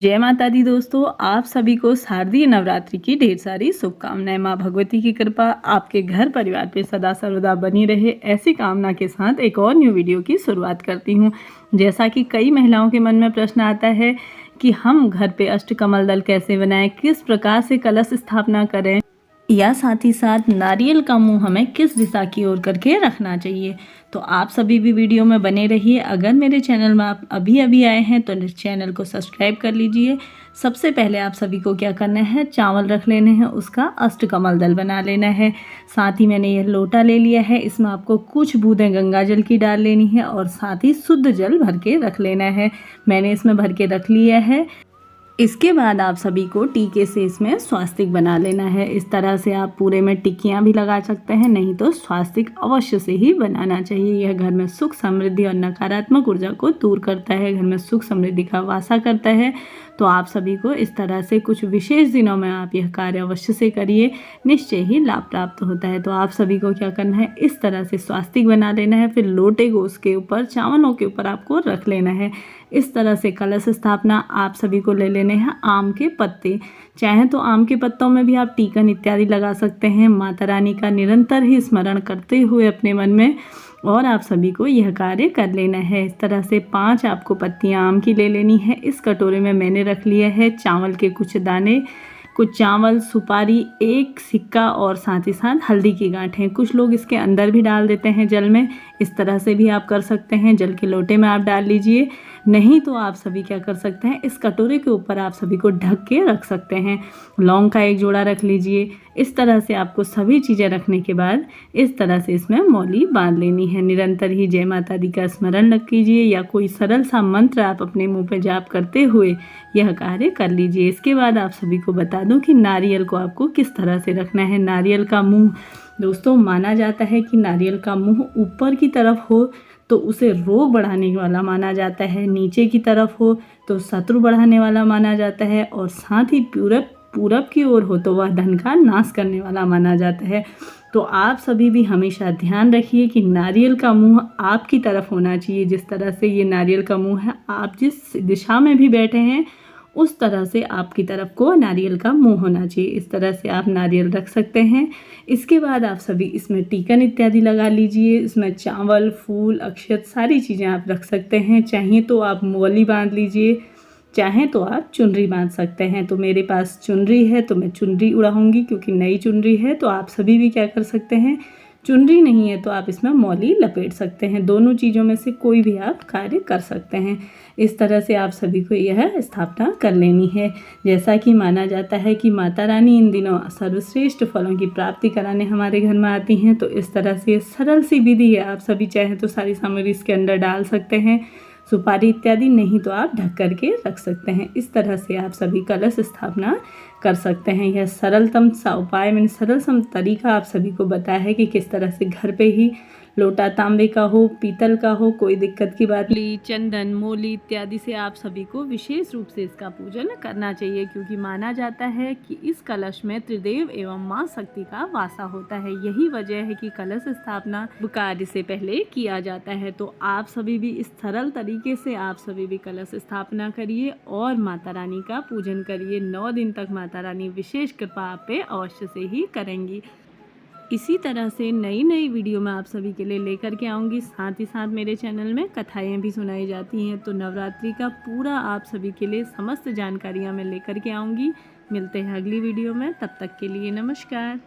जय माता दी दोस्तों, आप सभी को शारदीय नवरात्रि की ढेर सारी शुभकामनाएं। माँ भगवती की कृपा आपके घर परिवार पे सदा सर्वदा बनी रहे, ऐसी कामना के साथ एक और न्यू वीडियो की शुरुआत करती हूँ। जैसा कि कई महिलाओं के मन में प्रश्न आता है कि हम घर पे अष्टकमल दल कैसे बनाएं, किस प्रकार से कलश स्थापना करें, या साथ ही साथ नारियल का मुंह हमें किस दिशा की ओर करके रखना चाहिए। तो आप सभी भी वीडियो में बने रहिए। अगर मेरे चैनल में आप अभी अभी आए हैं तो चैनल को सब्सक्राइब कर लीजिए। सबसे पहले आप सभी को क्या करना है, चावल रख लेने हैं, उसका अष्टकमल दल बना लेना है। साथ ही मैंने यह लोटा ले लिया है, इसमें आपको कुछ बूंदें गंगा जल की डाल लेनी है और साथ ही शुद्ध जल भर के रख लेना है। मैंने इसमें भर के रख लिया है। इसके बाद आप सभी को टीके से इसमें स्वास्तिक बना लेना है। इस तरह से आप पूरे में टिक्कियाँ भी लगा सकते हैं, नहीं तो स्वास्तिक अवश्य से ही बनाना चाहिए। यह घर में सुख समृद्धि और नकारात्मक ऊर्जा को दूर करता है, घर में सुख समृद्धि का वासा करता है। तो आप सभी को इस तरह से कुछ विशेष दिनों में आप यह कार्य अवश्य से करिए, निश्चय ही लाभ प्राप्त होता है। तो आप सभी को क्या करना है, इस तरह से स्वास्तिक बना लेना है। फिर लोटे को उसके ऊपर, चावलों के ऊपर आपको रख लेना है। इस तरह से कलश स्थापना आप सभी को ले लेने हैं आम के पत्ते। चाहे तो आम के पत्तों में भी आप टीकन इत्यादि लगा सकते हैं, माता रानी का निरंतर ही स्मरण करते हुए अपने मन में, और आप सभी को यह कार्य कर लेना है। इस तरह से 5 आपको पत्तियां आम की ले लेनी है। इस कटोरे में मैंने रख लिया है चावल के कुछ दाने, कुछ चावल, सुपारी, एक सिक्का और साथ ही साथ हल्दी की गांठें। कुछ लोग इसके अंदर भी डाल देते हैं जल में, इस तरह से भी आप कर सकते हैं। जल के लोटे में आप डाल लीजिए, नहीं तो आप सभी क्या कर सकते हैं, इस कटोरे के ऊपर आप सभी को ढक के रख सकते हैं। लौंग का एक जोड़ा रख लीजिए। इस तरह से आपको सभी चीज़ें रखने के बाद इस तरह से इसमें मौली बांध लेनी है। निरंतर ही जय माता दी का स्मरण लग कीजिए या कोई सरल सा मंत्र आप अपने मुंह पे जाप करते हुए यह कार्य कर लीजिए। इसके बाद आप सभी को बता दूं कि नारियल को आपको किस तरह से रखना है। नारियल का मुंह दोस्तों, माना जाता है कि नारियल का मुंह ऊपर की तरफ हो तो उसे रोग बढ़ाने वाला माना जाता है, नीचे की तरफ हो तो शत्रु बढ़ाने वाला माना जाता है, और साथ ही पूरब की ओर हो तो वह धन का नाश करने वाला माना जाता है। तो आप सभी भी हमेशा ध्यान रखिए कि नारियल का मुंह आपकी तरफ होना चाहिए। जिस तरह से ये नारियल का मुंह है, आप जिस दिशा में भी बैठे हैं उस तरह से आपकी तरफ को नारियल का मुंह होना चाहिए। इस तरह से आप नारियल रख सकते हैं। इसके बाद आप सभी इसमें टीकन इत्यादि लगा लीजिए। इसमें चावल, फूल, अक्षत सारी चीज़ें आप रख सकते हैं। चाहे तो आप मौली बांध लीजिए, चाहे तो आप चुनरी बांध सकते हैं। तो मेरे पास चुनरी है तो मैं चुनरी उड़ाऊंगी, क्योंकि नई चुनरी है। तो आप सभी भी क्या कर सकते हैं, चुनरी नहीं है तो आप इसमें मौली लपेट सकते हैं। दोनों चीज़ों में से कोई भी आप कार्य कर सकते हैं। इस तरह से आप सभी को यह स्थापना कर लेनी है। जैसा कि माना जाता है कि माता रानी इन दिनों सर्वश्रेष्ठ फलों की प्राप्ति कराने हमारे घर में आती हैं। तो इस तरह से सरल सी विधि है। आप सभी चाहें तो सारी सामग्री इसके अंदर डाल सकते हैं, सुपारी इत्यादि, नहीं तो आप ढक करके रख सकते हैं। इस तरह से आप सभी कलश स्थापना कर सकते हैं। यह सरलतम सा उपाय, मैंने सरलतम तरीका आप सभी को बताया है कि किस तरह से घर पे ही, लोटा तांबे का हो, पीतल का हो, कोई दिक्कत की बात नहीं, चंदन, मोली इत्यादि से आप सभी को विशेष रूप से इसका पूजन करना चाहिए, क्योंकि माना जाता है कि इस कलश में त्रिदेव एवं माँ शक्ति का वासा होता है। यही वजह है कि कलश स्थापना कार्य से पहले किया जाता है। तो आप सभी भी इस सरल तरीके से आप सभी भी कलश स्थापना करिए और माता रानी का पूजन करिए। 9 दिन तक माता रानी विशेष कृपा आप पे अवश्य से ही करेंगी। इसी तरह से नई नई वीडियो मैं आप सभी के लिए लेकर के आऊँगी। साथ ही साथ मेरे चैनल में कथाएं भी सुनाई जाती हैं। तो नवरात्रि का पूरा आप सभी के लिए समस्त जानकारियाँ मैं लेकर के आऊँगी। मिलते हैं अगली वीडियो में, तब तक के लिए नमस्कार।